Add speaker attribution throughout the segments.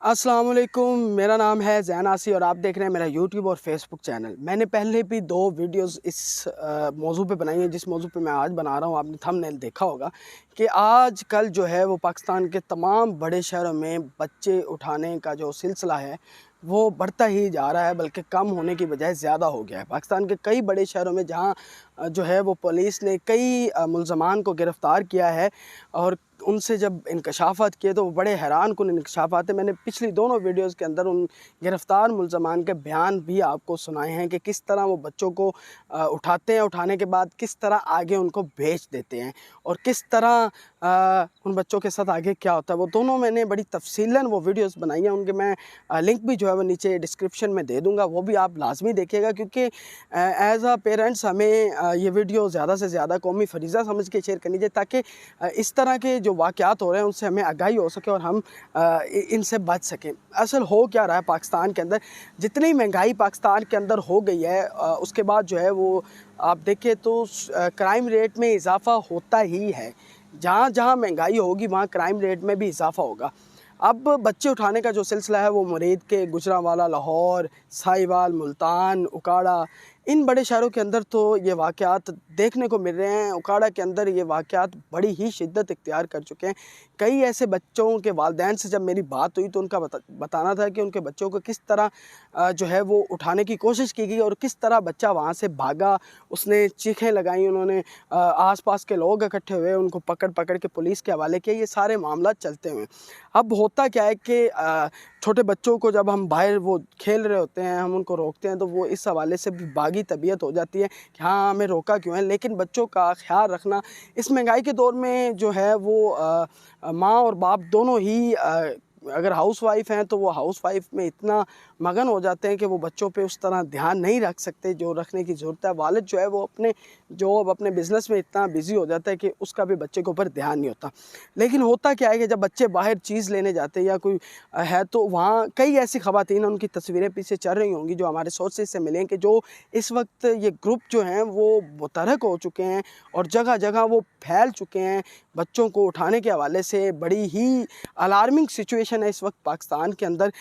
Speaker 1: अस्सलाम वालेकुम, मेरा नाम है ज़ैन आसी और आप देख रहे हैं मेरा यूट्यूब और फेसबुक चैनल। मैंने पहले भी 2 वीडियोस इस मौजू पे बनाई हैं जिस मौजू पे मैं आज बना रहा हूँ। आपने थंबनेल देखा होगा कि आजकल जो है वो पाकिस्तान के तमाम बड़े शहरों में बच्चे उठाने का जो सिलसिला है वो बढ़ता ही जा रहा है, बल्कि कम होने की बजाय ज़्यादा हो गया है। पाकिस्तान के कई बड़े शहरों में जहाँ जो है वो पुलिस ने कई मुलज़मान को गिरफ़्तार किया है और उनसे जब इंकशाफ़ात किए तो वो बड़े हैरानकुन इंकशाफ़ात हैं। मैंने पिछली दोनों वीडियोज़ के अंदर उन गिरफ़्तार मुलज़मान के बयान भी आपको सुनाए हैं कि किस तरह वो बच्चों को उठाते हैं, उठाने के बाद किस तरह आगे उनको भेज देते हैं और किस तरह उन बच्चों के साथ आगे क्या होता है। वो दोनों मैंने बड़ी तफ़सीलन वो वीडियोज़ बनाई हैं, उनके मैं लिंक भी जो है वो नीचे डिस्क्रिप्शन में दे दूँगा, वो भी आप लाज़मी देखिएगा क्योंकि एज़ अ पेरेंट्स हमें ये वीडियो ज़्यादा से ज़्यादा कौमी फ़रीज़ा समझ के शेयर करनी चाहिए ताकि इस तरह के जो वाक़यात हो रहे हैं उनसे हमें आगाही हो सके और हम इनसे बच सकें। असल हो क्या रहा है पाकिस्तान के अंदर, जितनी महंगाई पाकिस्तान के अंदर हो गई है उसके बाद जो है वो आप देखें तो क्राइम रेट में इजाफ़ा होता ही है। जहाँ जहाँ महंगाई होगी वहाँ क्राइम रेट में भी इजाफ़ा होगा। अब बच्चे उठाने का जो सिलसिला है वो मुरीद के, गुजरांवाला, लाहौर, साहिवाल, मुल्तान, उकाड़ा, इन बड़े शहरों के अंदर तो ये वाक़यात देखने को मिल रहे हैं। उकाड़ा के अंदर ये वाक़यात बड़ी ही शिद्दत इख्तियार कर चुके हैं। कई ऐसे बच्चों के वालिदैन से जब मेरी बात हुई तो उनका बताना था कि उनके बच्चों को किस तरह जो है वो उठाने की कोशिश की गई और किस तरह बच्चा वहाँ से भागा। उसने चीखें लगाई, उन्होंने आस-पास के लोग इकट्ठे हुए, उनको पकड़ के पुलिस के हवाले किया। ये सारे मामला चलते हुए अब होता क्या है कि छोटे बच्चों को जब हम बाहर वो खेल रहे होते हैं, हम उनको रोकते हैं तो वो इस हवाले से भी बागी तबीयत हो जाती है कि हाँ, हमें रोका क्यों है। लेकिन बच्चों का ख़्याल रखना इस महंगाई के दौर में जो है वो माँ और बाप दोनों ही अगर हाउसवाइफ़ हैं तो वो हाउसवाइफ़ में इतना मगन हो जाते हैं कि वो बच्चों पे उस तरह ध्यान नहीं रख सकते जो रखने की ज़रूरत है। वालिद जो है वो अपने जॉब, अपने बिज़नेस में इतना बिज़ी हो जाता है कि उसका भी बच्चे के ऊपर ध्यान नहीं होता। लेकिन होता क्या है कि जब बच्चे बाहर चीज़ लेने जाते हैं या कोई है तो वहाँ कई ऐसी ख़वातीन, उनकी तस्वीरें पीछे चल रही होंगी जो हमारे सोर्सेज़ से मिले हैं कि जो इस वक्त ये ग्रुप जो हैं वो मुतहरक हो चुके हैं और जगह-जगह वो फैल चुके हैं। बच्चों को उठाने के हवाले से बड़ी ही अलार्मिंग सिचुएशन है इस वक्त पाकिस्तान के अंदर।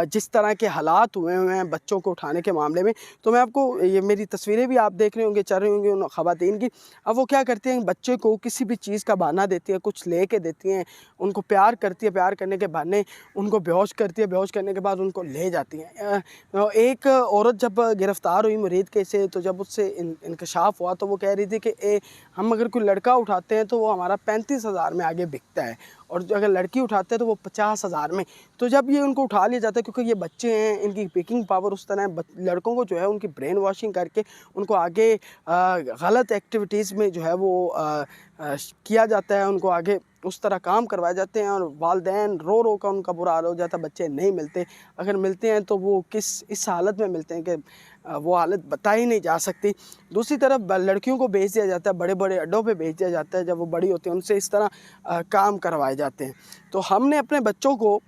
Speaker 1: जिस तरह के हालात हुए हैं बच्चों को उठाने के मामले में, तो मैं आपको ये मेरी तस्वीरें भी आप देख रहे होंगे, चल रही होंगी उन ख़वातीन की। अब वो क्या करती हैं, बच्चे को किसी भी चीज़ का बहाना देती हैं, कुछ ले के देती हैं, उनको प्यार करती है, प्यार करने के बहाने उनको बेहोश करती है, बेहोश करने के बाद उनको ले जाती हैं। एक औरत जब गिरफ़्तार हुई मुरीद के से, तो जब उससे इंकशाफ़ हुआ तो वो कह रही थी कि हम अगर कोई लड़का उठाते हैं तो वो हमारा 35,000 में आगे बिकता है और जो अगर लड़की उठाते हैं तो वो 50,000 में। तो जब ये उनको उठा लिया जाता है क्योंकि ये बच्चे हैं, इनकी पिकिंग पावर उस तरह है, लड़कों को जो है उनकी ब्रेन वॉशिंग करके उनको आगे गलत एक्टिविटीज़ में जो है वो किया जाता है, उनको आगे उस तरह काम करवाए जाते हैं और वालिदैन रो रो कर उनका बुरा हाल हो जाता है। बच्चे नहीं मिलते, अगर मिलते हैं तो वो किस इस हालत में मिलते हैं कि वो हालत बताई नहीं जा सकती। दूसरी तरफ लड़कियों को भेज दिया जाता है, बड़े बड़े अड्डों पे भेज दिया जाता है, जब वो बड़ी होती हैं उनसे इस तरह काम करवाए जाते हैं। तो हमने अपने बच्चों को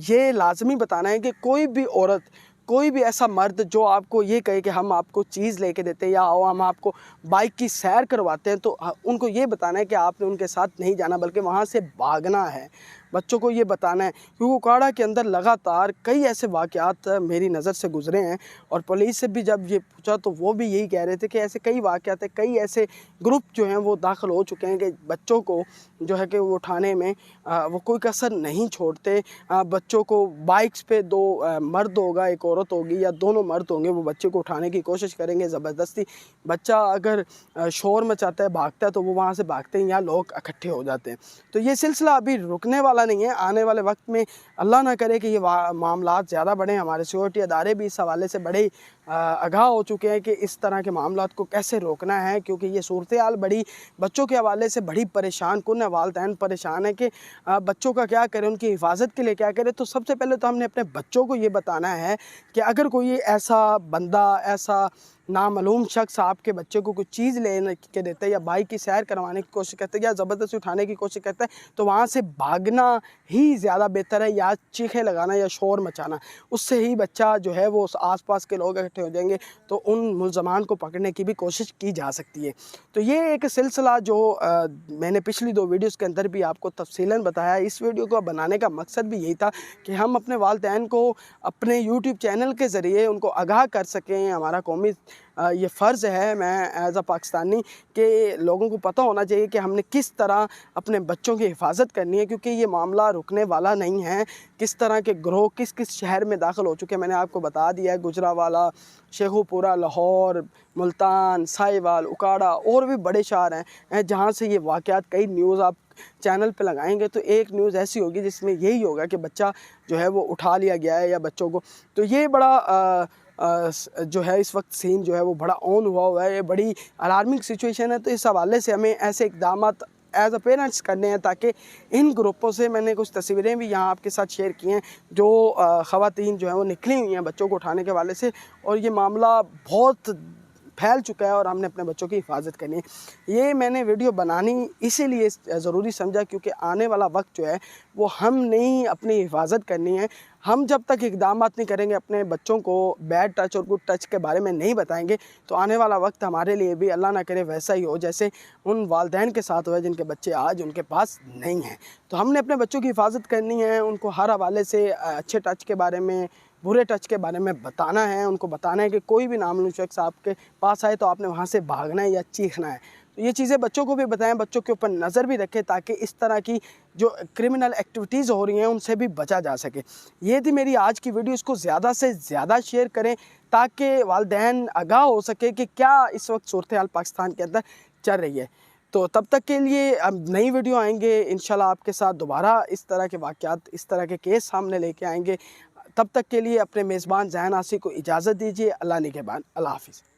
Speaker 1: ये लाजमी बताना है कि कोई भी औरत, कोई भी ऐसा मर्द जो आपको ये कहे कि हम आपको चीज़ लेके देते हैं या हम आपको बाइक की सैर करवाते हैं, तो उनको ये बताना है कि आपने उनके साथ नहीं जाना बल्कि वहाँ से भागना है। बच्चों को ये बताना है क्योंकि उकाड़ा के अंदर लगातार कई ऐसे वाक़यात मेरी नज़र से गुज़रे हैं और पुलिस से भी जब ये पूछा तो वो भी यही कह रहे थे कि ऐसे कई वाक़यात हैं, कई ऐसे ग्रुप जो हैं वो दाखिल हो चुके हैं कि बच्चों को जो है कि वो उठाने में वो कोई कसर नहीं छोड़ते। बच्चों को बाइक्स पे 2 मर्द होगा, एक औरत होगी या दोनों मर्द होंगे, वो बच्चे को उठाने की कोशिश करेंगे ज़बरदस्ती। बच्चा अगर शोर मचाता है, भागता है तो वो वहाँ से भागते हैं, यहाँ लोग इकट्ठे हो जाते हैं। तो ये सिलसिला अभी रुकने वाला नहीं है। आने वाले वक्त में अल्लाह ना करे कि ये मामलात ज़्यादा बढ़ें। हमारे सिक्योरिटी अदारे भी इस हवाले से बड़े आगाह हो चुके हैं कि इस तरह के मामलात को कैसे रोकना है क्योंकि ये सूरत हाल बड़ी बच्चों के हवाले से बड़ी परेशान कुन है। वालिदैन परेशान है कि बच्चों का क्या करें, उनकी हिफाजत के लिए क्या करें। तो सबसे पहले तो हमने अपने बच्चों को ये बताना है कि अगर कोई ऐसा बंदा, ऐसा नामालूम शख्स आपके बच्चे को कुछ चीज़ लेने के देता है या बाइक की सैर करवाने की कोशिश करता है या ज़बरदस्ती उठाने की कोशिश करता है, तो वहाँ से भागना ही ज़्यादा बेहतर है, या चीखें लगाना या शोर मचाना। उससे ही बच्चा जो है वो आस-पास के लोग इकट्ठे हो जाएंगे, तो उन मुल्ज़मान को पकड़ने की भी कोशिश की जा सकती है। तो ये एक सिलसिला जो मैंने पिछली 2 वीडियोज़ के अंदर भी आपको तफ़सीलन बताया। इस वीडियो को बनाने का मकसद भी यही था कि हम अपने वालिदैन को अपने यूट्यूब चैनल के ज़रिए उनको आगाह कर सकें। हमारा कौमी ये फ़र्ज़ है, मैं एज़ अ पाकिस्तानी, कि लोगों को पता होना चाहिए कि हमने किस तरह अपने बच्चों की हिफाजत करनी है, क्योंकि ये मामला रुकने वाला नहीं है। किस तरह के ग्रोह किस किस शहर में दाखिल हो चुके हैं मैंने आपको बता दिया है। गुजरावाला, शेखुपुरा, लाहौर, मुल्तान, साहिवाल, उकाड़ा और भी बड़े शहर हैं जहाँ से ये वाक़यात, कई न्यूज़ आप चैनल पे लगाएंगे तो एक न्यूज़ ऐसी होगी जिसमें यही होगा कि बच्चा जो है वो उठा लिया गया है या बच्चों को। तो ये बड़ा जो है इस वक्त सीन जो है वो बड़ा ऑन हुआ है, ये बड़ी अलार्मिंग सिचुएशन है। तो इस हवाले से हमें ऐसे इक़दामात एज़ अ पेरेंट्स करने हैं, ताकि इन ग्रुपों से मैंने कुछ तस्वीरें भी यहाँ आपके साथ शेयर की हैं जो ख़वातीन जो हैं वो निकली हुई हैं बच्चों को उठाने के हवाले से, और ये मामला बहुत फैल चुका है और हमने अपने बच्चों की हिफाजत करनी है। ये मैंने वीडियो बनानी इसीलिए ज़रूरी समझा क्योंकि आने वाला वक्त जो है वो हमने ही अपनी हिफाजत करनी है। हम जब तक इक़दामात नहीं करेंगे, अपने बच्चों को बैड टच और गुड टच के बारे में नहीं बताएंगे, तो आने वाला वक्त हमारे लिए भी अल्लाह ना करे वैसा ही हो जैसे उन वालिदैन के साथ हुआ जिनके बच्चे आज उनके पास नहीं हैं। तो हमने अपने बच्चों की हिफाजत करनी है, उनको हर हवाले से अच्छे टच के बारे में, बुरे टच के बारे में बताना है। उनको बताना है कि कोई भी नामालूम शख्स आपके पास आए तो आपने वहाँ से भागना है या चीखना है। तो ये चीज़ें बच्चों को भी बताएं, बच्चों के ऊपर नज़र भी रखें, ताकि इस तरह की जो क्रिमिनल एक्टिविटीज़ हो रही हैं उनसे भी बचा जा सके। ये थी मेरी आज की वीडियो, इसको ज़्यादा से ज़्यादा शेयर करें ताकि वालिदैन आगाह हो सके कि क्या इस वक्त सूरत हाल पाकिस्तान के अंदर चल रही है। तो तब तक के लिए अब नई वीडियो आएंगे इंशाल्लाह, आपके साथ दोबारा इस तरह के वाक़यात, इस तरह के केस सामने लेके आएंगे। तब तक के लिए अपने मेज़बान ज़ैन आसी को इजाज़त दीजिए। अल्लाह निगहबान। अल्लाह हाफ़िज़।